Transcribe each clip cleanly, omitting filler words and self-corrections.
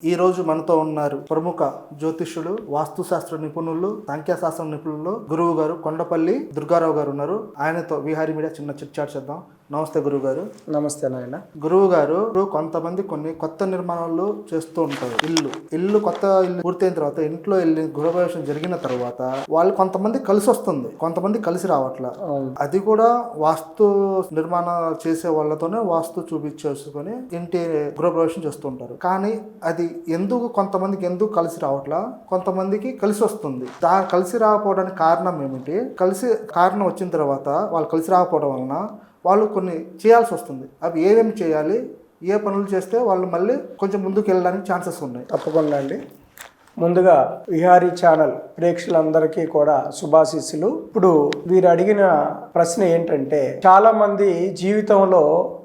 ఈ రోజు మనతో ఉన్నారు ప్రముఖ జ్యోతిష్యుడు, వాస్తుశాస్త్ర నిపుణులు, సంఖ్యాశాస్త్ర నిపుణులు గురువు గారు కొండపల్లి దుర్గారావు గారు ఉన్నారు. ఆయనతో విహారీ మీడియా చిన్న చిట్ చాట్ చేద్దాం. నమస్తే గురువు గారు. నమస్తే నాయన. గురువు గారు, కొంతమంది కొన్ని కొత్త నిర్మాణాలు చేస్తూ ఉంటారు. కొత్త ఇల్లు పూర్తయిన తర్వాత ఇంట్లో వెళ్ళి గృహప్రవేశం జరిగిన తర్వాత వాళ్ళు కొంతమంది కలిసి వస్తుంది, కొంతమంది కలిసి రావట్లా. అది కూడా వాస్తు నిర్మాణం చేసే వాళ్ళతోనే వాస్తు చూపించేసుకొని ఇంటి గృహప్రవేశం చేస్తుంటారు. కానీ అది కొంతమందికి ఎందుకు కలిసి రావట్లా, కొంతమందికి కలిసి వస్తుంది. కలిసి రాకపోవడానికి కారణం ఏమిటి? కారణం వచ్చిన తర్వాత వాళ్ళు కలిసి రాకపోవడం వలన వాళ్ళు కొన్ని చేయాల్సి వస్తుంది. అవి ఏమేమి చేయాలి, ఏ పనులు చేస్తే వాళ్ళు మళ్ళీ కొంచెం ముందుకు వెళ్ళడానికి ఛాన్సెస్ ఉన్నాయి? తప్పకుండా అండి. ముందుగా విహారీ ఛానల్ ప్రేక్షకులందరికీ కూడా శుభాశీస్సులు. ఇప్పుడు వీరు అడిగిన ప్రశ్న ఏంటంటే, చాలా మంది జీవితంలో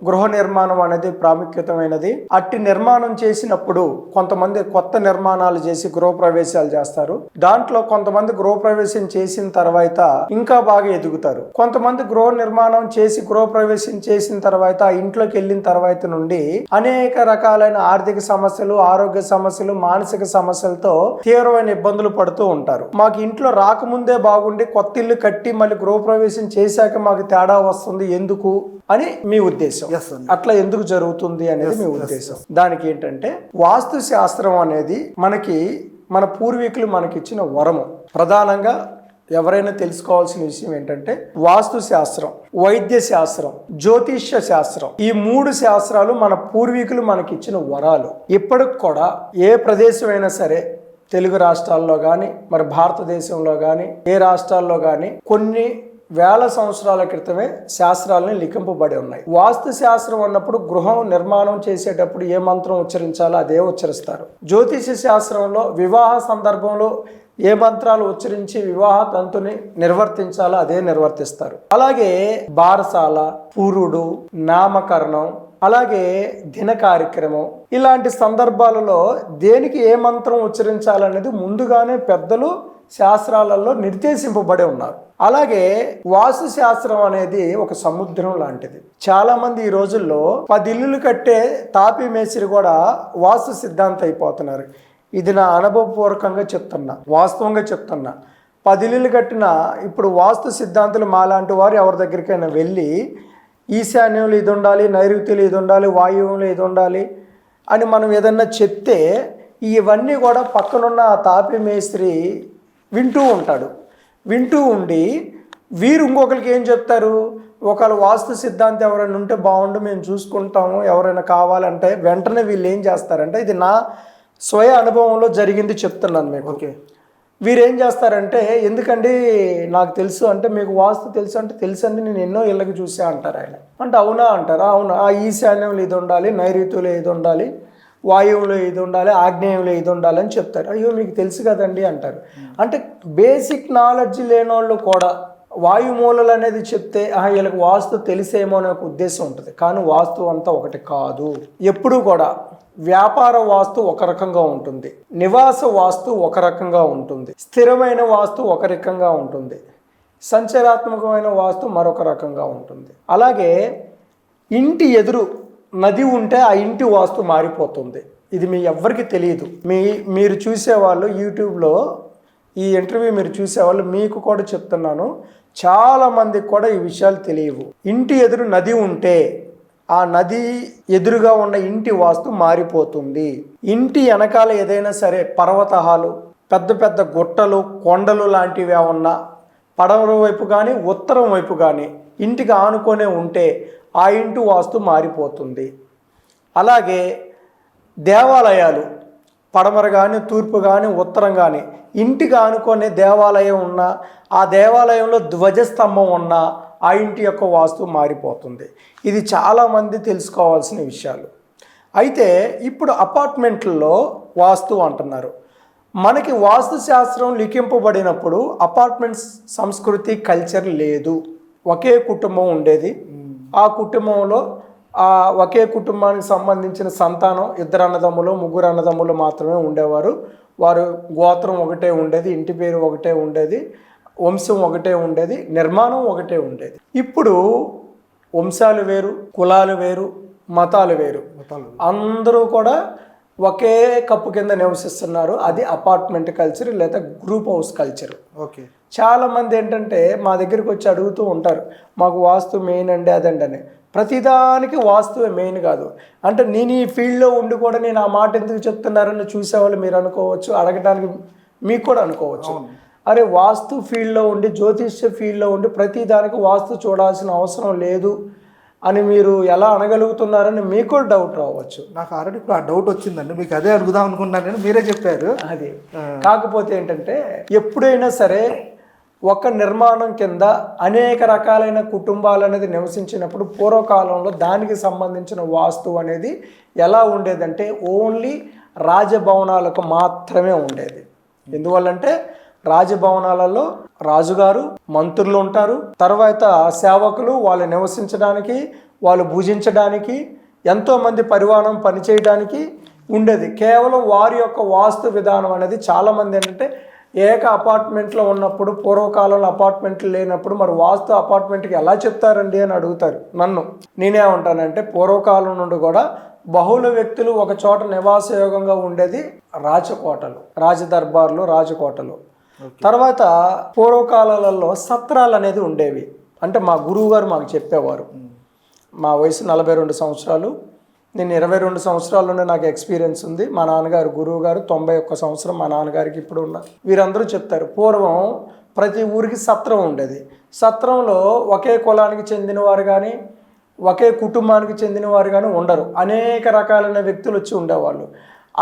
గృహ నిర్మాణం అనేది ప్రాముఖ్యతమైనది. అట్టి నిర్మాణం చేసినప్పుడు కొంతమంది కొత్త నిర్మాణాలు చేసి గృహప్రవేశాలు చేస్తారు. దాంట్లో కొంతమంది గృహప్రవేశం చేసిన తర్వాత ఇంకా బాగా ఎదుగుతారు. కొంతమంది గృహ నిర్మాణం చేసి గృహప్రవేశం చేసిన తర్వాత ఆ ఇంట్లోకి వెళ్ళిన తర్వాత నుండి అనేక రకాలైన ఆర్థిక సమస్యలు, ఆరోగ్య సమస్యలు, మానసిక సమస్యలతో తీవ్రమైన ఇబ్బందులు పడుతూ ఉంటారు. మాకు ఇంట్లో రాకముందే బాగుండి కొత్త ఇల్లు కట్టి మళ్ళీ గృహప్రవేశం చేశాక మాకు తేడా వస్తుంది ఎందుకు అని మీ ఉద్దేశం. అట్లా ఎందుకు జరుగుతుంది అనేది మీ ఉద్దేశం. దానికి ఏంటంటే, వాస్తు శాస్త్రం అనేది మన పూర్వీకులు మనకిచ్చిన వరము. ప్రధానంగా ఎవరైనా తెలుసుకోవాల్సిన విషయం ఏంటంటే, వాస్తు శాస్త్రం, వైద్య శాస్త్రం, జ్యోతిష్య శాస్త్రం, ఈ 3 శాస్త్రాలు మన పూర్వీకులు మనకిచ్చిన వరాలు. ఇప్పటికి కూడా ఏ ప్రదేశం అయినా సరే, తెలుగు రాష్ట్రాల్లో కానీ, మరి భారతదేశంలో కానీ, ఏ రాష్ట్రాల్లో కానీ కొన్ని వేల సంవత్సరాల క్రితమే శాస్త్రాలని లిఖింపబడి ఉన్నాయి. వాస్తు శాస్త్రం అన్నప్పుడు గృహం నిర్మాణం చేసేటప్పుడు ఏ మంత్రం ఉచ్చరించాలో అదే ఉచ్చరిస్తారు. జ్యోతిష శాస్త్రంలో వివాహ సందర్భంలో ఏ మంత్రాలు ఉచ్చరించి వివాహ తంతుని నిర్వర్తించాలో అదే నిర్వర్తిస్తారు. అలాగే బారసాల, పురుడు, నామకరణం, అలాగే దిన కార్యక్రమం, ఇలాంటి సందర్భాలలో దేనికి ఏ మంత్రం ఉచ్చరించాలనేది ముందుగానే పెద్దలు శాస్త్రాలలో నిర్దేశింపబడి ఉన్నారు. అలాగే వాస్తు శాస్త్రం అనేది ఒక సముద్రం లాంటిది. చాలా మంది ఈ రోజుల్లో 10 ఇల్లులు కట్టే తాపీ మేస్త్రి కూడా వాస్తు సిద్ధాంతం అయిపోతున్నారు. ఇది నా అనుభవపూర్వకంగా చెప్తున్నా, వాస్తవంగా చెప్తున్నా. 10 ఇల్లులు కట్టిన ఇప్పుడు వాస్తు సిద్ధాంతులు మాలాంటి వారు ఎవరి దగ్గరికైనా వెళ్ళి ఈశాన్యంలో ఇది ఉండాలి, నైరుతిలో ఇది ఉండాలి, వాయువ్యంలో ఇది ఉండాలి అని మనం ఏదన్నా చెప్తే ఇవన్నీ కూడా పక్కనున్న ఆ తాపీ మేస్త్రి వింటూ ఉంటాడు. వింటూ ఉండి వీరు ఇంకొకరికి ఏం చెప్తారు, ఒకవేళ వాస్తు సిద్ధాంతం ఎవరైనా ఉంటే బాగుండు, మేము చూసుకుంటాము, ఎవరైనా కావాలంటే వెంటనే వీళ్ళు ఏం చేస్తారంటే, ఇది నా స్వయ అనుభవంలో జరిగింది చెప్తున్నాను మీకు. ఓకే. వీరేం చేస్తారంటే, ఎందుకండి నాకు తెలుసు అంటే, మీకు వాస్తు తెలుసు అంటే, తెలుసు అండి, నేను ఎన్నో ఇళ్ళకి చూసా అంటారు. ఆయన అంటే అవునా అంటారా? అవునా. ఆ ఈశాన్యంలో ఇది ఉండాలి, నైరుతిలో ఇది ఉండాలి, వాయువులో ఇది ఉండాలి, ఆగ్నేయంలో ఇది ఉండాలి అని చెప్తారు. అయ్యో మీకు తెలుసు కదండి అంటారు. అంటే బేసిక్ నాలెడ్జ్ లేని వాళ్ళు కూడా వాయుమూలలు అనేది చెప్తే వీళ్ళకి వాస్తు తెలిసేమో అనే ఒక ఉద్దేశం ఉంటుంది. కానీ వాస్తు అంతా ఒకటి కాదు. ఎప్పుడూ కూడా వ్యాపార వాస్తు ఒక రకంగా ఉంటుంది, నివాస వాస్తు ఒక రకంగా ఉంటుంది, స్థిరమైన వాస్తు ఒక రకంగా ఉంటుంది, సంచరాత్మకమైన వాస్తు మరొక రకంగా ఉంటుంది. అలాగే ఇంటి ఎదురు నది ఉంటే ఆ ఇంటి వాస్తు మారిపోతుంది. ఇది మీ ఎవ్వరికి తెలియదు. మీరు చూసేవాళ్ళు యూట్యూబ్లో ఈ ఇంటర్వ్యూ మీరు చూసేవాళ్ళు మీకు కూడా చెప్తున్నాను, చాలామందికి కూడా ఈ విషయాలు తెలియవు. ఇంటి ఎదురు నది ఉంటే ఆ నది ఎదురుగా ఉన్న ఇంటి వాస్తు మారిపోతుంది. ఇంటి వెనకాల ఏదైనా సరే పర్వతాలు, పెద్ద పెద్ద గుట్టలు, కొండలు లాంటివి ఏమన్నా పడమర వైపు కానీ ఉత్తరం వైపు కానీ ఇంటికి ఆనుకొనే ఉంటే ఆ ఇంటి వాస్తు మారిపోతుంది. అలాగే దేవాలయాలు పడమర కానీ తూర్పు కానీ ఉత్తరం కానీ ఇంటికి ఆనుకునే దేవాలయం ఉన్నా, ఆ దేవాలయంలో ధ్వజస్తంభం ఉన్నా ఆ ఇంటి యొక్క వాస్తు మారిపోతుంది. ఇది చాలామంది తెలుసుకోవాల్సిన విషయాలు. అయితే ఇప్పుడు అపార్ట్మెంట్లలో వాస్తు అంటున్నారు. మనకి వాస్తు శాస్త్రం లిఖింపబడినప్పుడు అపార్ట్మెంట్స్ సంస్కృతి కల్చర్ లేదు. ఒకే కుటుంబం ఉండేది. ఆ కుటుంబంలో ఒకే కుటుంబానికి సంబంధించిన సంతానం 2 అన్నదమ్ములు 3 అన్నదమ్ములు మాత్రమే ఉండేవారు. వారు గోత్రం ఒకటే ఉండేది, ఇంటి పేరు ఒకటే ఉండేది, వంశం ఒకటే ఉండేది, నిర్మాణం ఒకటే ఉండేది. ఇప్పుడు వంశాలు వేరు, కులాలు వేరు, మతాలు వేరు. అందరూ కూడా ఒకే కప్పు కింద నివసిస్తున్నారు. అది అపార్ట్మెంట్ కల్చర్ లేదా గ్రూప్ హౌస్ కల్చర్. ఓకే. చాలామంది ఏంటంటే మా దగ్గరికి వచ్చి అడుగుతూ ఉంటారు, మాకు వాస్తు మెయిన్ అండి అదండి అని. ప్రతిదానికి వాస్తువే మెయిన్ కాదు. అంటే నేను ఈ ఫీల్డ్లో ఉండి కూడా నేను ఆ మాట ఎందుకు చెప్తున్నారని చూసేవాళ్ళు మీరు అనుకోవచ్చు, అడగడానికి మీకు కూడా అనుకోవచ్చు. అరే వాస్తు ఫీల్డ్లో ఉండి జ్యోతిష్య ఫీల్డ్లో ఉండి ప్రతిదానికి వాస్తు చూడాల్సిన అవసరం లేదు అని మీరు ఎలా అనగలుగుతున్నారని మీకు కూడా డౌట్ రావచ్చు. నాకు ఆల్రెడీ ఇప్పుడు ఆ డౌట్ వచ్చిందండి, మీకు అదే అడుగుదాం అనుకున్నాను నేను, మీరే చెప్పారు అది. కాకపోతే ఏంటంటే ఎప్పుడైనా సరే ఒక నిర్మాణం కింద అనేక రకాలైన కుటుంబాలు అనేది నివసించినప్పుడు పూర్వకాలంలో దానికి సంబంధించిన వాస్తు అనేది ఎలా ఉండేదంటే ఓన్లీ రాజభవనాలకు మాత్రమే ఉండేది. ఎందువల్లంటే రాజభవనాలలో రాజుగారు, మంత్రులు ఉంటారు, తర్వాత సేవకులు వాళ్ళు నివసించడానికి, వాళ్ళు భుజించడానికి, ఎంతోమంది పరివారం పనిచేయడానికి ఉండేది. కేవలం వారి యొక్క వాస్తు విధానం అనేది చాలామంది ఏంటంటే ఏక అపార్ట్మెంట్లో ఉన్నప్పుడు, పూర్వకాలంలో అపార్ట్మెంట్లు లేనప్పుడు మరి వాస్తు అపార్ట్మెంట్కి ఎలా చెప్తారండి అని అడుగుతారు నన్ను. నేనేమంటానంటే పూర్వకాలం నుండి కూడా బహుళ వ్యక్తులు ఒక చోట నివాసయోగంగా ఉండేది రాజకోటలు, రాజదర్బార్లు, రాజకోటలు. తర్వాత పూర్వకాలాలలో సత్రాలు అనేది ఉండేవి. అంటే మా గురువు గారు మాకు చెప్పేవారు. మా వయసు 42 సంవత్సరాలు, నేను 22 సంవత్సరాల్లోనే నాకు ఎక్స్పీరియన్స్ ఉంది. మా నాన్నగారు గురువు గారు 91 సంవత్సరం, మా నాన్నగారికి ఇప్పుడు ఉన్న వీరందరూ చెప్తారు. పూర్వం ప్రతి ఊరికి సత్రం ఉండేది. సత్రంలో ఒకే కులానికి చెందినవారు కానీ ఒకే కుటుంబానికి చెందినవారు కానీ ఉండరు, అనేక రకాలైన వ్యక్తులు వచ్చి ఉండేవాళ్ళు.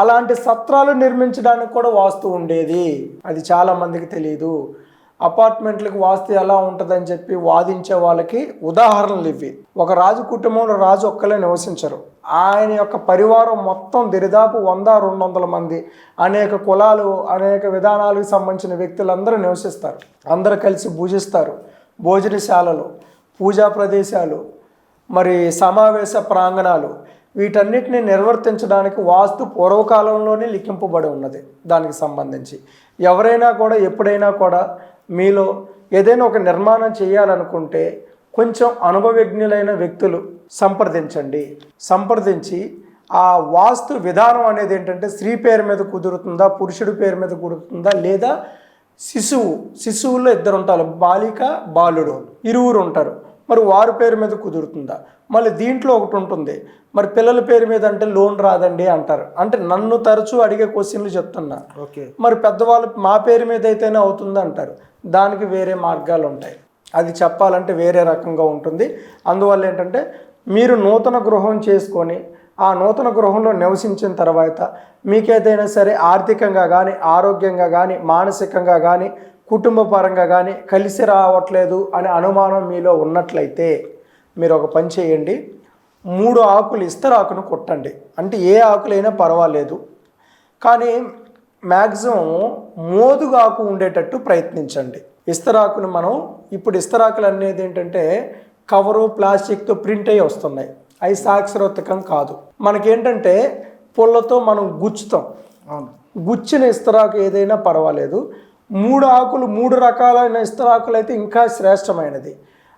అలాంటి సత్రాలు నిర్మించడానికి కూడా వాస్తు ఉండేది. అది చాలామందికి తెలియదు. అపార్ట్మెంట్లకు వాస్తు ఎలా ఉంటుందని చెప్పి వాదించే వాళ్ళకి ఉదాహరణలు ఇవి. ఒక రాజు కుటుంబంలో రాజు ఒక్కలే నివసించరు. ఆయన యొక్క పరివారం మొత్తం దరిదాపు 100-200 మంది, అనేక కులాలు, అనేక విధానాలకు సంబంధించిన వ్యక్తులందరూ నివసిస్తారు. అందరూ కలిసి పూజిస్తారు. భోజనశాలలు, పూజా ప్రదేశాలు, మరి సమావేశ ప్రాంగణాలు, వీటన్నిటిని నిర్వర్తించడానికి వాస్తు పూర్వకాలంలోనే లిఖింపబడి ఉన్నది. దానికి సంబంధించి ఎవరైనా కూడా ఎప్పుడైనా కూడా మీలో ఏదైనా ఒక నిర్మాణం చేయాలనుకుంటే కొంచెం అనుభవజ్ఞులైన వ్యక్తులు సంప్రదించి ఆ వాస్తు విధానం అనేది ఏంటంటే స్త్రీ పేరు మీద కుదురుతుందా, పురుషుడి పేరు మీద కుదురుతుందా, లేదా శిశువుల్లో 2 ఉంటారు, బాలిక బాలుడు ఇరువురు ఉంటారు, మరి వారి పేరు మీద కుదురుతుందా. మళ్ళీ దీంట్లో ఒకటి ఉంటుంది, మరి పిల్లల పేరు మీద అంటే లోన్ రాదండి అంటారు. అంటే నన్ను తరచూ అడిగే క్వశ్చన్లు చెప్తున్నా. మరి పెద్దవాళ్ళు మా పేరు మీద అయితేనే అవుతుంది అంటారు. దానికి వేరే మార్గాలు ఉంటాయి. అది చెప్పాలంటే వేరే రకంగా ఉంటుంది. అందువల్ల ఏంటంటే మీరు నూతన గృహం చేసుకొని ఆ నూతన గృహంలో నివసించిన తర్వాత మీకేదైనా సరే ఆర్థికంగా కానీ, ఆరోగ్యంగా కానీ, మానసికంగా కానీ, కుటుంబ పరంగా కానీ కలిసి రావట్లేదు అనే అనుమానం మీలో ఉన్నట్లయితే మీరు ఒక పని చేయండి. 3 ఆకులు ఇస్తరాకును కొట్టండి. అంటే ఏ ఆకులైనా పర్వాలేదు, కానీ మ్యాక్సిమం మోదుగా ఆకు ఉండేటట్టు ప్రయత్నించండి. ఇస్తరాకును మనం ఇప్పుడు ఇస్తరాకులు అనేది ఏంటంటే కవరు ప్లాస్టిక్తో ప్రింట్ అయ్యి వస్తున్నాయి. అవి సాక్షరోత్తకం కాదు. మనకేంటంటే పుల్లతో మనం గుచ్చుతాం. గుచ్చిన ఇస్తరాకు ఏదైనా పర్వాలేదు. 3 ఆకులు 3 రకాలైన ఇస్తరాకులు అయితే ఇంకా శ్రేష్టమైనది.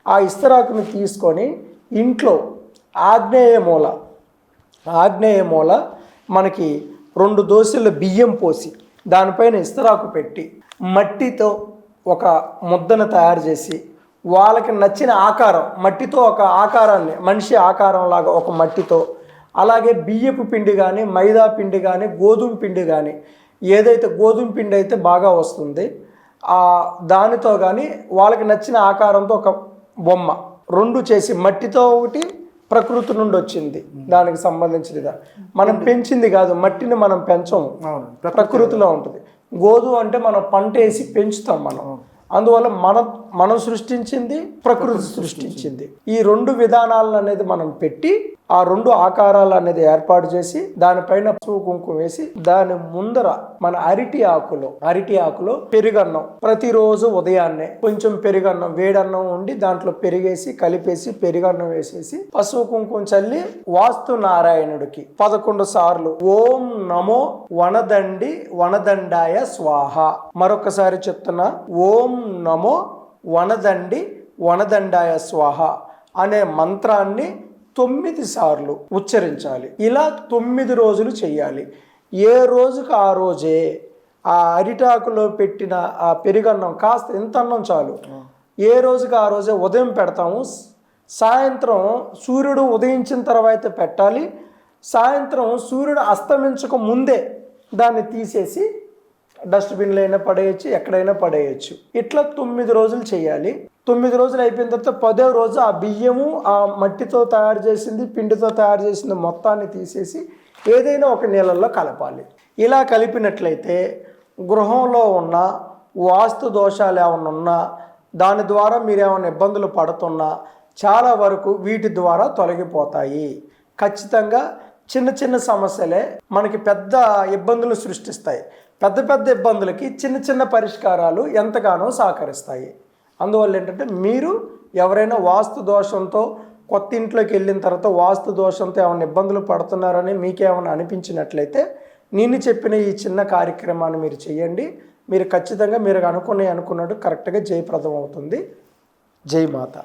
ఆ ఇస్తరాకుని తీసుకొని ఇంట్లో ఆగ్నేయ మూల మనకి 2 దోశల బియ్యం పోసి దానిపైన ఇస్తరాకు పెట్టి మట్టితో ఒక ముద్దను తయారు చేసి వాళ్ళకి నచ్చిన ఆకారం, మట్టితో ఒక ఆకారాన్ని, మనిషి ఆకారం లాగా ఒక మట్టితో, అలాగే బియ్యపు పిండి కానీ, మైదా పిండి కానీ, గోధుమ పిండి కానీ, ఏదైతే గోధుమ పిండి అయితే బాగా వస్తుంది దానితో కానీ వాళ్ళకి నచ్చిన ఆకారంతో ఒక బొమ్మ 2 చేసి, మట్టితో ఒకటి ప్రకృతి నుండి వచ్చింది దానికి సంబంధించినదిగా, మనం పెంచింది కాదు, మట్టిని మనం పెంచము, ప్రకృతిలో ఉంటుంది. గోధుమ అంటే మనం పంట వేసి పెంచుతాం మనం. అందువల్ల మనం సృష్టించింది ప్రకృతి సృష్టించింది. ఈ 2 విధానాలను అనేది మనం పెట్టి ఆ 2 ఆకారాలు అనేది ఏర్పాటు చేసి దానిపైన పసుపు కుంకుమ వేసి దాని ముందర మన అరటి ఆకులో పెరుగన్నం, ప్రతిరోజు ఉదయాన్నే కొంచెం పెరుగన్నం, వేడన్నం ఉండి దాంట్లో పెరిగేసి కలిపేసి పెరుగన్నం వేసేసి పసుపు కుంకుమ చల్లి వాస్తు నారాయణుడికి 11 సార్లు ఓం నమో వనదండాయ స్వాహ, మరొకసారి చెప్తున్నా, ఓం నమో వనదండాయ స్వాహ అనే మంత్రాన్ని 9 సార్లు ఉచ్చరించాలి. ఇలా 9 రోజులు చేయాలి. ఏ రోజుకు ఆ రోజే ఆ అరిటాకులో పెట్టిన ఆ పెరుగన్నం కాస్త ఇంత అన్నం చాలు, ఏ రోజుకు ఆ రోజే ఉదయం పెడతాము. సాయంత్రం సూర్యుడు ఉదయించిన తర్వాత పెట్టాలి. సాయంత్రం సూర్యుడు అస్తమించక ముందే దాన్ని తీసేసి డస్ట్బిన్లో అయినా పడేయచ్చు, ఎక్కడైనా పడేయచ్చు. ఇట్లా 9 రోజులు చేయాలి. 9 రోజులు అయిపోయిన తర్వాత 10వ రోజు ఆ బియ్యము, ఆ మట్టితో తయారు చేసింది, పిండితో తయారు చేసింది మొత్తాన్ని తీసేసి ఏదైనా ఒక నీళ్ళల్లో కలపాలి. ఇలా కలిపినట్లయితే గృహంలో ఉన్న వాస్తు దోషాలు ఏమైనా ఉన్నా, దాని ద్వారా మీరు ఏమైనా ఇబ్బందులు పడుతున్నా చాలా వరకు వీటి ద్వారా తొలగిపోతాయి. ఖచ్చితంగా చిన్న చిన్న సమస్యలే మనకి పెద్ద ఇబ్బందులు సృష్టిస్తాయి. పెద్ద పెద్ద ఇబ్బందులకి చిన్న చిన్న పరిష్కారాలు ఎంతగానో సహకరిస్తాయి. అందువల్ల ఏంటంటే మీరు ఎవరైనా వాస్తు దోషంతో కొత్త ఇంట్లోకి వెళ్ళిన తర్వాత వాస్తు దోషంతో ఏమైనా ఇబ్బందులు పడుతున్నారని మీకేమైనా అనిపించినట్లయితే నేను చెప్పిన ఈ చిన్న కార్యక్రమాన్ని మీరు చేయండి. మీరు ఖచ్చితంగా మీరు అనుకున్నట్టు కరెక్ట్గా జయప్రదం అవుతుంది. జై మాత.